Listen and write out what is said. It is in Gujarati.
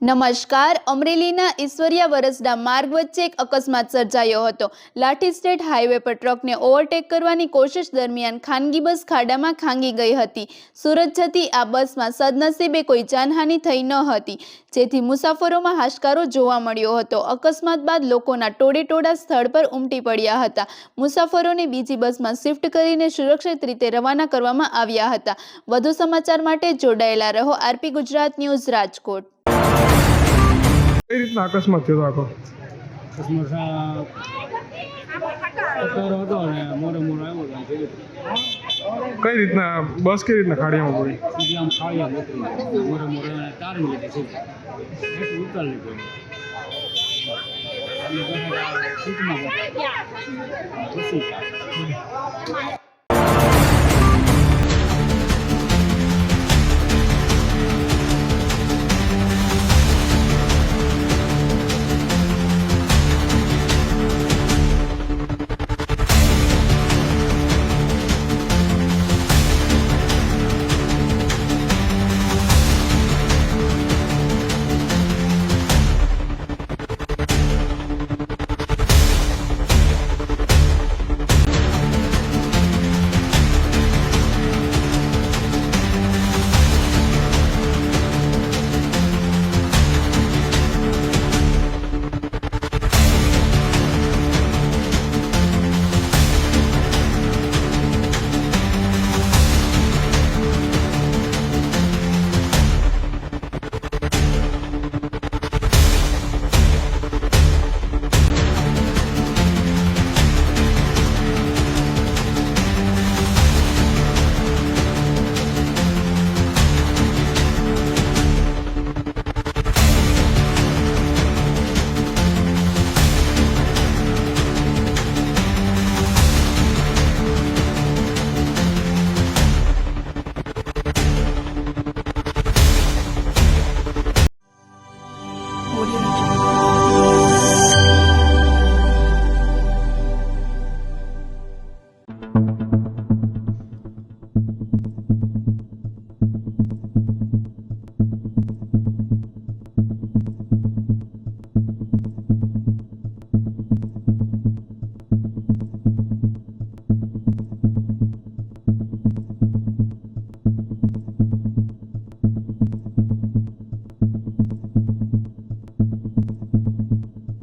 નમસ્કાર. અમરેલીના ઈશ્વરિયા વરસડા માર્ગ વચ્ચે એક અકસ્માત સર્જાયો હતો. લાઠી સ્ટેટ હાઈવે પર ટ્રકને ઓવરટેક કરવાની કોશિશ દરમિયાન ખાનગી બસ ખાડામાં ખાંગી ગઈ હતી. સુરત જતી આ બસમાં સદનસીબે કોઈ જાનહાનિ થઈ ન હતી, જેથી મુસાફરોમાં હાશકારો જોવા મળ્યો હતો. અકસ્માત બાદ લોકોના ટોળેટોળા સ્થળ પર ઉમટી પડ્યા હતા. મુસાફરોને બીજી બસમાં શિફ્ટ કરીને સુરક્ષિત રીતે રવાના કરવામાં આવ્યા હતા. વધુ સમાચાર માટે જોડાયેલા રહો આરપી ગુજરાત ન્યૂઝ રાજકોટ. કઈ રીતના અકસ્માત થયો આખો? કઈ રીતના બસ કઈ રીતના ખાડીયામાં પડી? આમ ખાડીયા મોરે તાર લીધી ઉતાર લીધો.